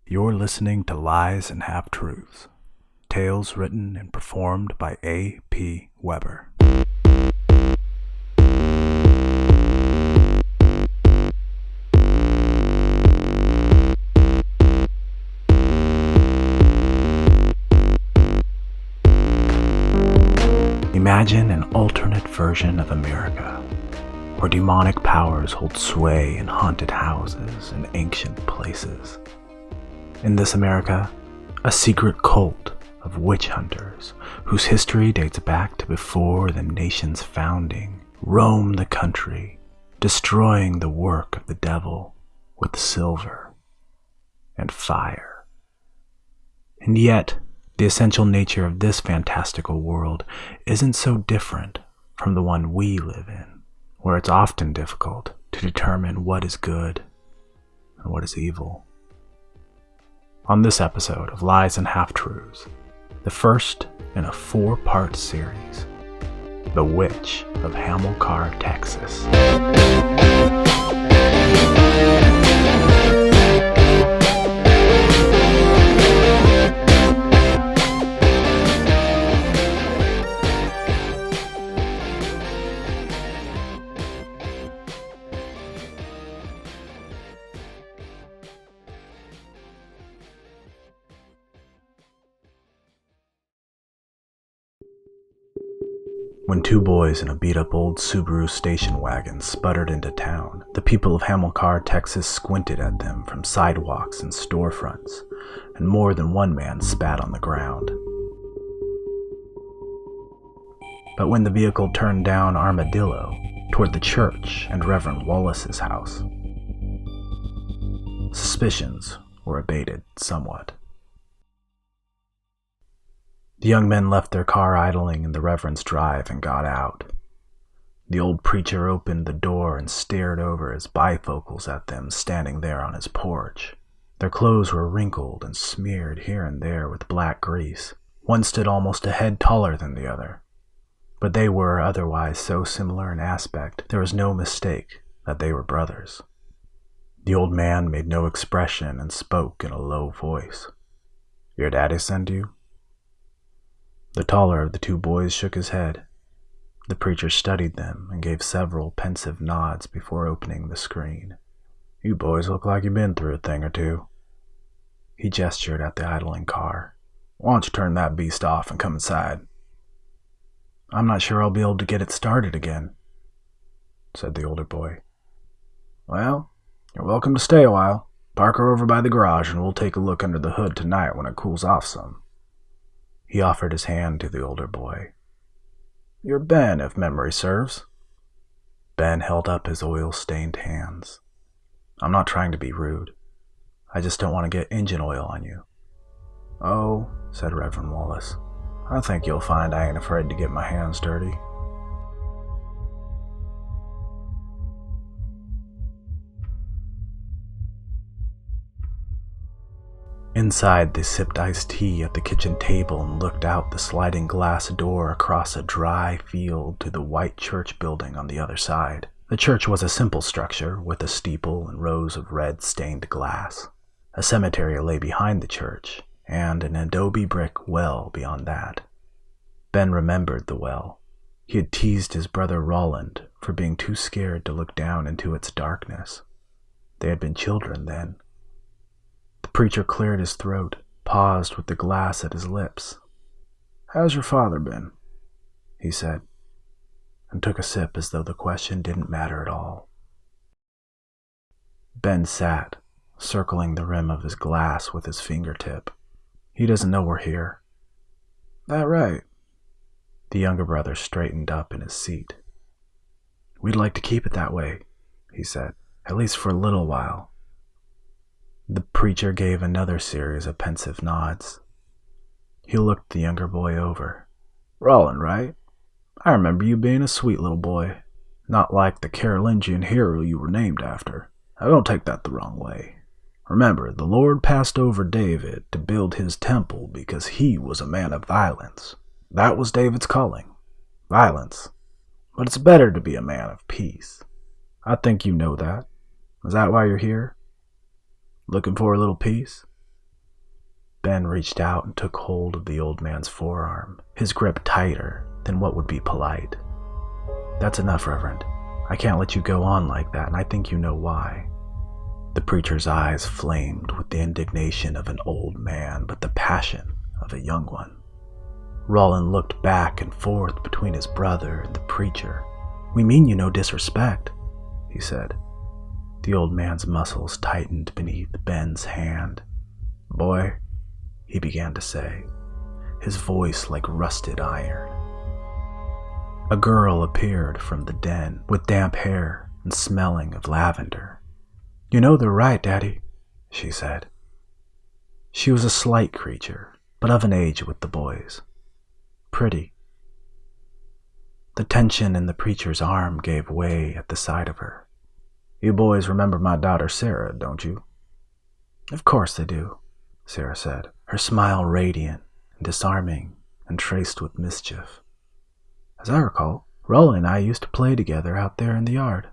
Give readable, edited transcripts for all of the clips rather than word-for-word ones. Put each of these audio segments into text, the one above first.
You're listening to Lies and Half-Truths, tales written and performed by A.P. Weber. Imagine an alternate version of America, where demonic powers hold sway in haunted houses and ancient places. In this America, a secret cult of witch hunters, whose history dates back to before the nation's founding, roam the country, destroying the work of the devil with silver and fire. And yet, the essential nature of this fantastical world isn't so different from the one we live in, where it's often difficult to determine what is good and what is evil. On this episode of Lies and Half-Truths, the first in a 4-part series, The Witch of Hamilcar, Texas. When 2 boys in a beat-up old Subaru station wagon sputtered into town, the people of Hamilcar, Texas squinted at them from sidewalks and storefronts, and more than one man spat on the ground. But when the vehicle turned down Armadillo toward the church and Reverend Wallace's house, suspicions were abated somewhat. The young men left their car idling in the Reverend's drive and got out. The old preacher opened the door and stared over his bifocals at them standing there on his porch. Their clothes were wrinkled and smeared here and there with black grease. One stood almost a head taller than the other, but they were otherwise so similar in aspect there was no mistake that they were brothers. The old man made no expression and spoke in a low voice. "Your daddy sent you?" The taller of the 2 boys shook his head. The preacher studied them and gave several pensive nods before opening the screen. "You boys look like you've been through a thing or two." He gestured at the idling car. "Why don't you turn that beast off and come inside?" "I'm not sure I'll be able to get it started again," said the older boy. "Well, you're welcome to stay a while. Park her over by the garage and we'll take a look under the hood tonight when it cools off some." He offered his hand to the older boy. "You're Ben, if memory serves." Ben held up his oil-stained hands. "I'm not trying to be rude. I just don't want to get engine oil on you." "Oh," said Reverend Wallace, "I think you'll find I ain't afraid to get my hands dirty." Inside, they sipped iced tea at the kitchen table and looked out the sliding glass door across a dry field to the white church building on the other side. The church was a simple structure with a steeple and rows of red stained glass. A cemetery lay behind the church, and an adobe brick well beyond that. Ben remembered the well. He had teased his brother Roland for being too scared to look down into its darkness. They had been children then. The preacher cleared his throat, paused with the glass at his lips. "How's your father been?" he said, and took a sip as though the question didn't matter at all. Ben sat, circling the rim of his glass with his fingertip. "He doesn't know we're here." "That right?" The younger brother straightened up in his seat. "We'd like to keep it that way," he said, "at least for a little while." The preacher gave another series of pensive nods. He looked the younger boy over. "Roland, right? I remember you being a sweet little boy, not like the Carolingian hero you were named after. Now don't take that the wrong way. Remember, the Lord passed over David to build his temple because he was a man of violence. That was David's calling, violence. But it's better to be a man of peace. I think you know that. Is that why you're here? Looking for a little peace?" Ben reached out and took hold of the old man's forearm, his grip tighter than what would be polite. "That's enough, Reverend. I can't let you go on like that, and I think you know why." The preacher's eyes flamed with the indignation of an old man, but the passion of a young one. Roland looked back and forth between his brother and the preacher. "We mean you no disrespect," he said. The old man's muscles tightened beneath Ben's hand. "Boy," he began to say, his voice like rusted iron. A girl appeared from the den with damp hair and smelling of lavender. "You know they're right, Daddy," she said. She was a slight creature, but of an age with the boys. Pretty. The tension in the preacher's arm gave way at the sight of her. "You boys remember my daughter Sarah, don't you?" "Of course they do," Sarah said, her smile radiant and disarming and traced with mischief. "As I recall, Roland and I used to play together out there in the yard.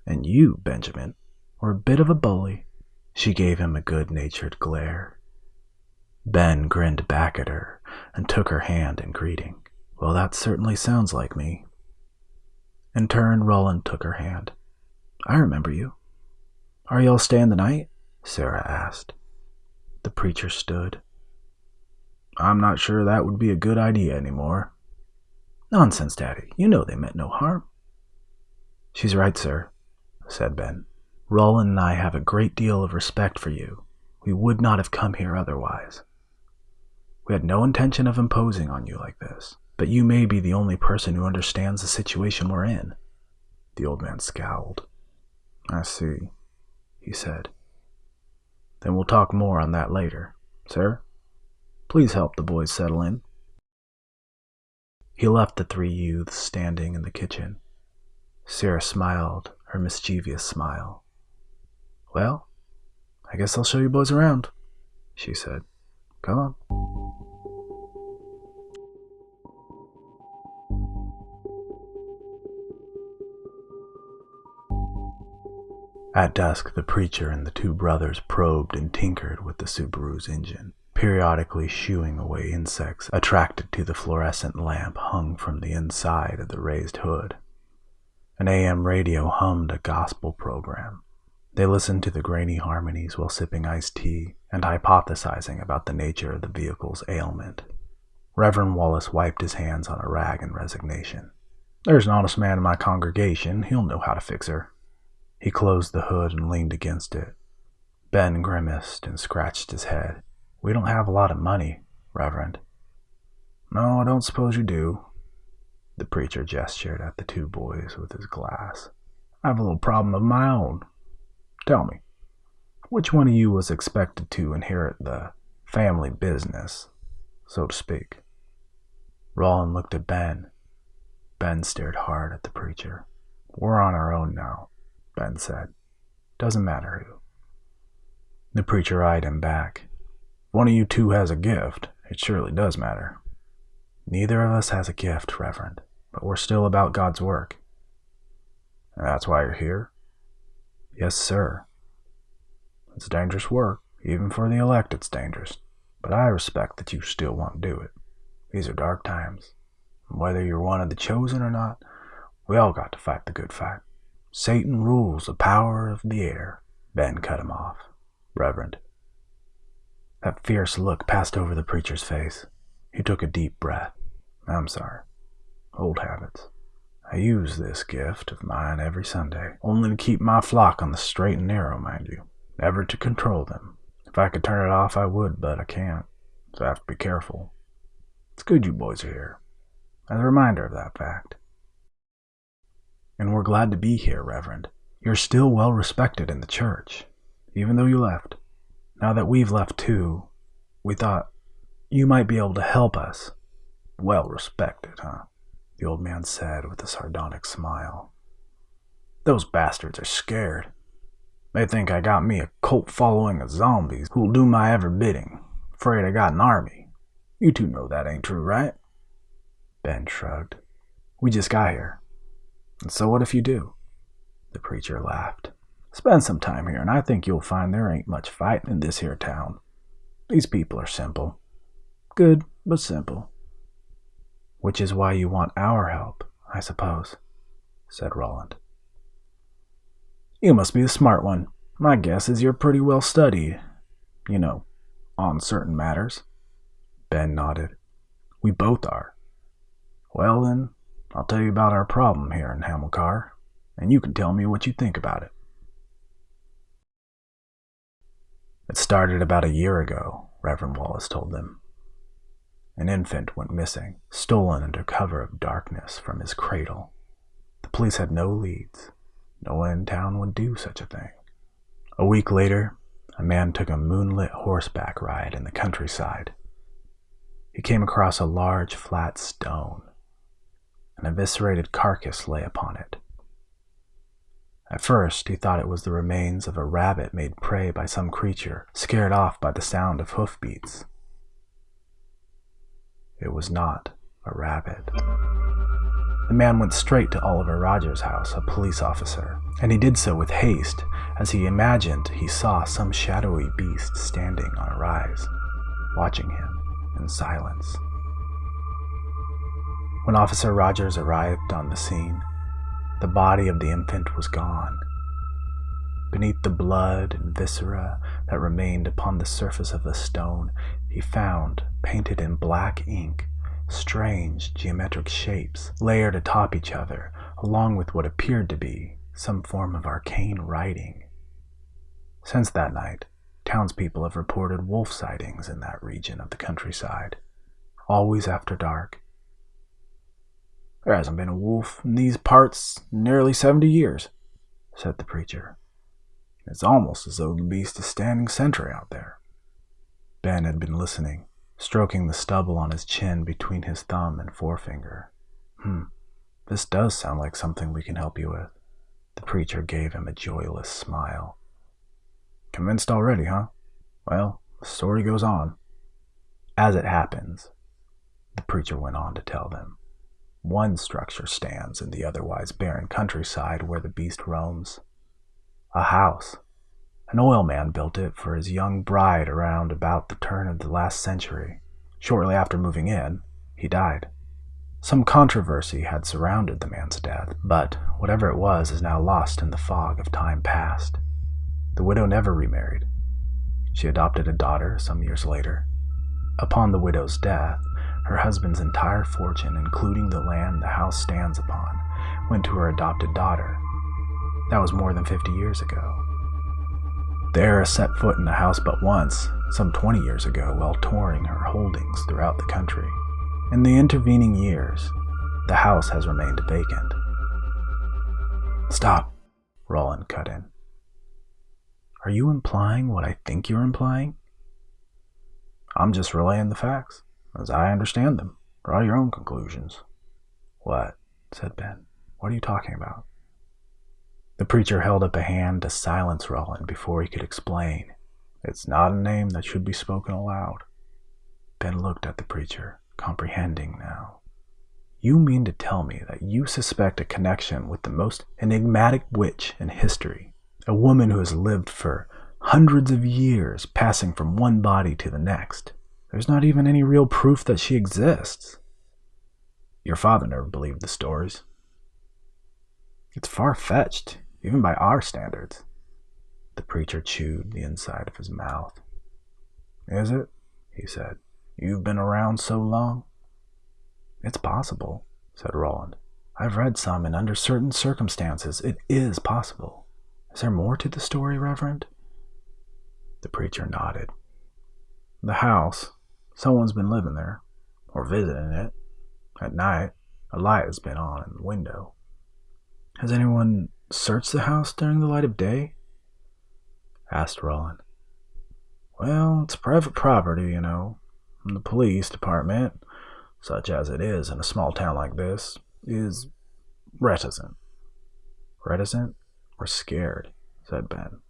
And you, Benjamin, were a bit of a bully." She gave him a good-natured glare. Ben grinned back at her and took her hand in greeting. "Well, that certainly sounds like me." In turn, Roland took her hand. "I remember you. Are you all staying the night?" Sarah asked. The preacher stood. "I'm not sure that would be a good idea anymore." "Nonsense, Daddy. You know they meant no harm." "She's right, sir," said Ben. "Roland and I have a great deal of respect for you. We would not have come here otherwise. We had no intention of imposing on you like this, but you may be the only person who understands the situation we're in." The old man scowled. "I see," he said. "Then we'll talk more on that later. Sarah, please help the boys settle in." He left the three youths standing in the kitchen. Sarah smiled her mischievous smile. "Well, I guess I'll show you boys around," she said. "Come on." At dusk, the preacher and the two brothers probed and tinkered with the Subaru's engine, periodically shooing away insects attracted to the fluorescent lamp hung from the inside of the raised hood. An AM radio hummed a gospel program. They listened to the grainy harmonies while sipping iced tea and hypothesizing about the nature of the vehicle's ailment. Reverend Wallace wiped his hands on a rag in resignation. "There's an honest man in my congregation. He'll know how to fix her." He closed the hood and leaned against it. Ben grimaced and scratched his head. "We don't have a lot of money, Reverend." "No, I don't suppose you do." The preacher gestured at the two boys with his glass. "I have a little problem of my own. Tell me, which one of you was expected to inherit the family business, so to speak?" Roland looked at Ben. Ben stared hard at the preacher. "We're on our own now," Ben said. "Doesn't matter who." The preacher eyed him back. "If one of you two has a gift, it surely does matter." "Neither of us has a gift, Reverend, but we're still about God's work." "That's why you're here?" "Yes, sir." "It's dangerous work. Even for the elect it's dangerous. But I respect that you still want to do it. These are dark times. And whether you're one of the chosen or not, we all got to fight the good fight. Satan rules the power of the air." Ben cut him off. "Reverend." That fierce look passed over the preacher's face. He took a deep breath. "I'm sorry. Old habits. I use this gift of mine every Sunday, only to keep my flock on the straight and narrow, mind you. Never to control them. If I could turn it off, I would, but I can't, so I have to be careful. It's good you boys are here, as a reminder of that fact." "And we're glad to be here, Reverend. You're still well respected in the church, even though you left. Now that we've left too, we thought you might be able to help us." "Well respected, huh?" the old man said with a sardonic smile. "Those bastards are scared. They think I got me a cult following of zombies who'll do my every bidding. Afraid I got an army. You two know that ain't true, right?" Ben shrugged. "We just got here." "And so what if you do?" The preacher laughed. "Spend some time here, and I think you'll find there ain't much fighting in this here town. These people are simple. Good, but simple. Which is why you want our help, I suppose, said Roland. You must be the smart one. My guess is you're pretty well studied. On certain matters. Ben nodded. We both are. Well then, I'll tell you about our problem here in Hamilcar, and you can tell me what you think about it. It started about a year ago, Reverend Wallace told them. An infant went missing, stolen under cover of darkness from his cradle. The police had no leads. No one in town would do such a thing. A week later, a man took a moonlit horseback ride in the countryside. He came across a large flat stone. An eviscerated carcass lay upon it. At first, he thought it was the remains of a rabbit made prey by some creature, scared off by the sound of hoofbeats. It was not a rabbit. The man went straight to Oliver Rogers' house, a police officer, and he did so with haste, as he imagined he saw some shadowy beast standing on a rise, watching him in silence. When Officer Rogers arrived on the scene, the body of the infant was gone. Beneath the blood and viscera that remained upon the surface of the stone, he found, painted in black ink, strange geometric shapes layered atop each other, along with what appeared to be some form of arcane writing. Since that night, townspeople have reported wolf sightings in that region of the countryside, always after dark. There hasn't been a wolf in these parts in nearly 70 years, said the preacher. It's almost as though the beast is standing sentry out there. Ben had been listening, stroking the stubble on his chin between his thumb and forefinger. This does sound like something we can help you with. The preacher gave him a joyless smile. Convinced already, huh? Well, the story goes on. As it happens, the preacher went on to tell them, one structure stands in the otherwise barren countryside where the beast roams. A house. An oil man built it for his young bride around about the turn of the last century. Shortly after moving in, he died. Some controversy had surrounded the man's death, but whatever it was is now lost in the fog of time past. The widow never remarried. She adopted a daughter some years later. Upon the widow's death, her husband's entire fortune, including the land the house stands upon, went to her adopted daughter. That was more than 50 years ago. The heiress set foot in the house but once, some 20 years ago, while touring her holdings throughout the country. In the intervening years, the house has remained vacant. Stop, Roland cut in. Are you implying what I think you're implying? I'm just relaying the facts, as I understand them. Draw your own conclusions. What? Said Ben. What are you talking about? The preacher held up a hand to silence Roland before he could explain. It's not a name that should be spoken aloud. Ben looked at the preacher, comprehending now. You mean to tell me that you suspect a connection with the most enigmatic witch in history, a woman who has lived for hundreds of years, passing from one body to the next? There's not even any real proof that she exists. Your father never believed the stories. It's far-fetched, even by our standards. The preacher chewed the inside of his mouth. Is it? He said. You've been around so long? It's possible, said Roland. I've read some, and under certain circumstances, it is possible. Is there more to the story, Reverend? The preacher nodded. The house, someone's been living there, or visiting it. At night, a light has been on in the window. Has anyone searched the house during the light of day? Asked Roland. Well, it's private property, and the police department, such as it is in a small town like this, is reticent. Reticent or scared? Said Ben.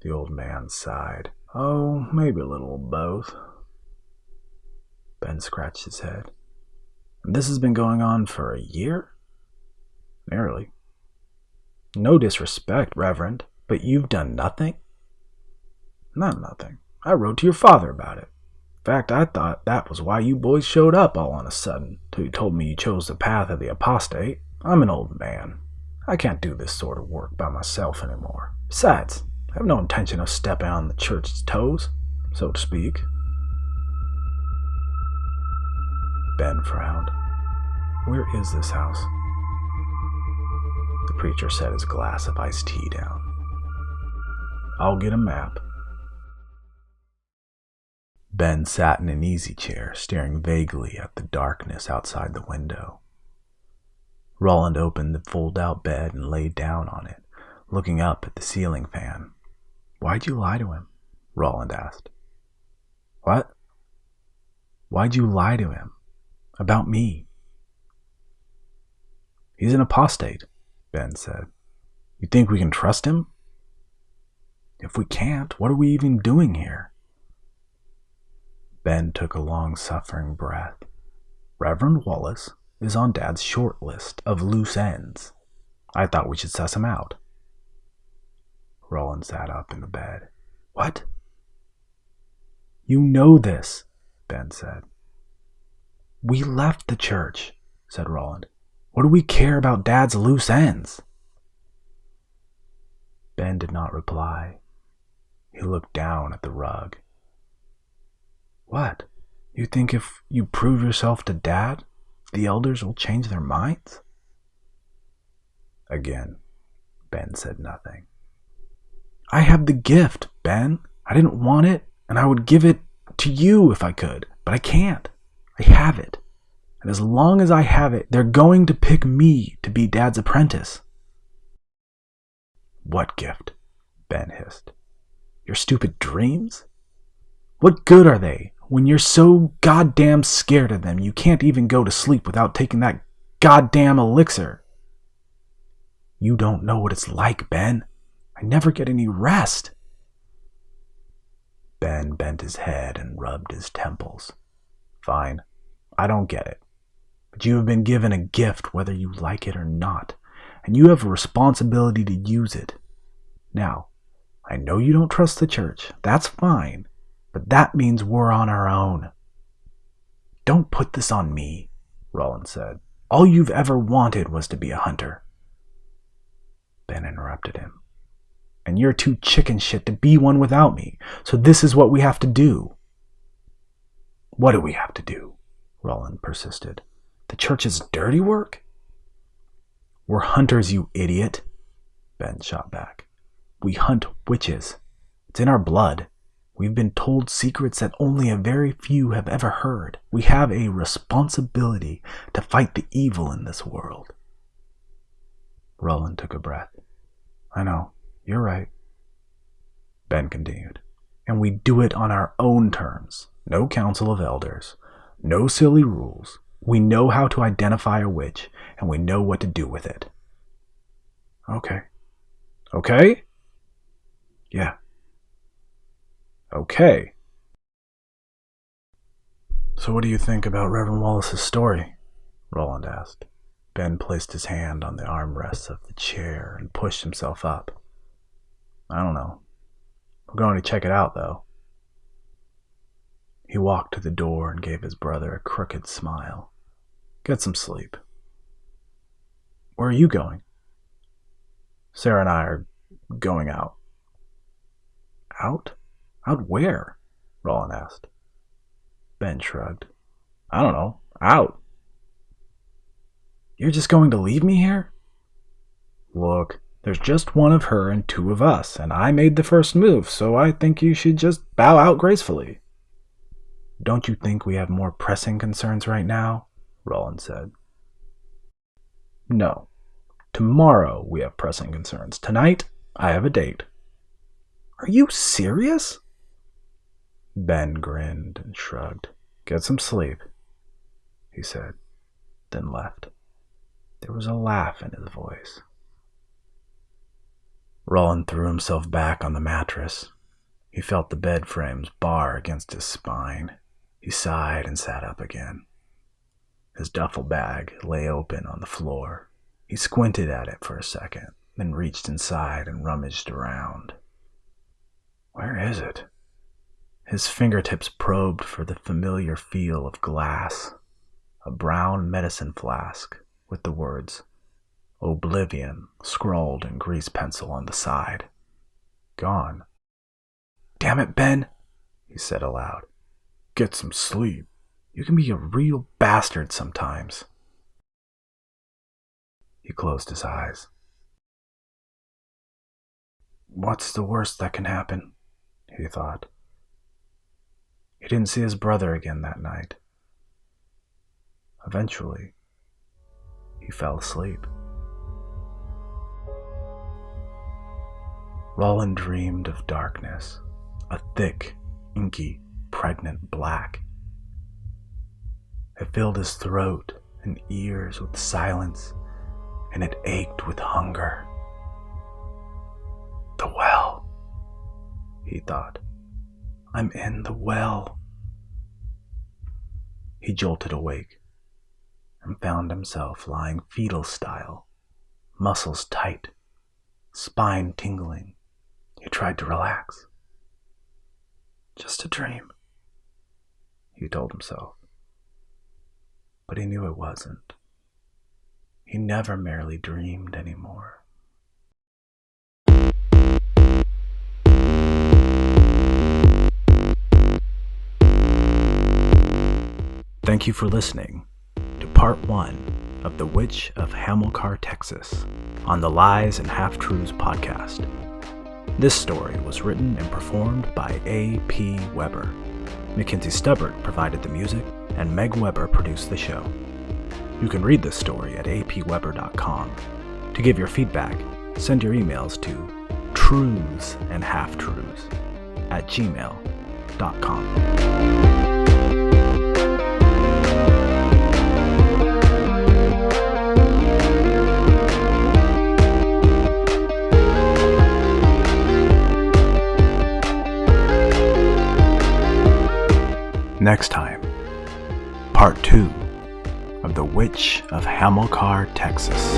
The old man sighed. Oh, maybe a little of both. Ben scratched his head. And this has been going on for a year? Nearly. No disrespect, Reverend, but you've done nothing? Not nothing. I wrote to your father about it. In fact, I thought that was why you boys showed up all on a sudden, till you told me you chose the path of the apostate. I'm an old man. I can't do this sort of work by myself anymore. Besides, I have no intention of stepping on the church's toes, so to speak. Ben frowned. Where is this house? The preacher set his glass of iced tea down. I'll get a map. Ben sat in an easy chair, staring vaguely at the darkness outside the window. Roland opened the fold-out bed and laid down on it, looking up at the ceiling fan. Why'd you lie to him? Roland asked. What? Why'd you lie to him? About me? He's an apostate, Ben said. You think we can trust him? If we can't, what are we even doing here? Ben took a long-suffering breath. Reverend Wallace is on Dad's short list of loose ends. I thought we should suss him out. Roland sat up in the bed. What? You know this, Ben said. We left the church, said Roland. What do we care about Dad's loose ends? Ben did not reply. He looked down at the rug. What? You think if you prove yourself to Dad, the elders will change their minds? Again, Ben said nothing. I have the gift, Ben. I didn't want it, and I would give it to you if I could, but I can't. I have it. And as long as I have it, they're going to pick me to be Dad's apprentice. What gift? Ben hissed. Your stupid dreams? What good are they when you're so goddamn scared of them you can't even go to sleep without taking that goddamn elixir? You don't know what it's like, Ben. I never get any rest. Ben bent his head and rubbed his temples. Fine, I don't get it. But you have been given a gift whether you like it or not, and you have a responsibility to use it. Now, I know you don't trust the church. That's fine. But that means we're on our own. Don't put this on me, Roland said. All you've ever wanted was to be a hunter. Ben interrupted him. And you're too chicken shit to be one without me, so this is what we have to do. What do we have to do? Roland persisted. The church's dirty work? We're hunters, you idiot, Ben shot back. We hunt witches. It's in our blood. We've been told secrets that only a very few have ever heard. We have a responsibility to fight the evil in this world. Roland took a breath. I know, you're right. Ben continued. And we do it on our own terms. No council of elders. No silly rules. We know how to identify a witch, and we know what to do with it. Okay. Okay? Yeah. Okay. So what do you think about Reverend Wallace's story? Roland asked. Ben placed his hand on the armrests of the chair and pushed himself up. I don't know. We're going to check it out, though. He walked to the door and gave his brother a crooked smile. Get some sleep. Where are you going? Sarah and I are going out. Out? Out where? Roland asked. Ben shrugged. I don't know. Out. You're just going to leave me here? Look, there's just one of her and two of us, and I made the first move, so I think you should just bow out gracefully. Don't you think we have more pressing concerns right now? Roland said. No. Tomorrow we have pressing concerns. Tonight, I have a date. Are you serious? Ben grinned and shrugged. Get some sleep, he said, then left. There was a laugh in his voice. Roland threw himself back on the mattress. He felt the bed frames bar against his spine. He sighed and sat up again. His duffel bag lay open on the floor. He squinted at it for a second, then reached inside and rummaged around. Where is it? His fingertips probed for the familiar feel of glass, a brown medicine flask with the words Oblivion scrawled in grease pencil on the side. Gone. "Damn it, Ben," he said aloud. "Get some sleep. You can be a real bastard sometimes." He closed his eyes. What's the worst that can happen? He thought. He didn't see his brother again that night. Eventually, he fell asleep. Roland dreamed of darkness, a thick, inky, pregnant black. It filled his throat and ears with silence, and it ached with hunger. The well, he thought. I'm in the well. He jolted awake and found himself lying fetal style, muscles tight, spine tingling. He tried to relax. Just a dream, he told himself. But he knew it wasn't. He never merely dreamed anymore. Thank you for listening to part 1 of The Witch of Hamilcar, Texas on the Lies and Half-Truths podcast. This story was written and performed by A.P. Weber. Mackenzie Stubbert provided the music, and Meg Weber produced the show. You can read this story at apweber.com. To give your feedback, send your emails to truthsandhalftruths@gmail.com. Next time, part 2 of The Witch of Hamilcar, Texas.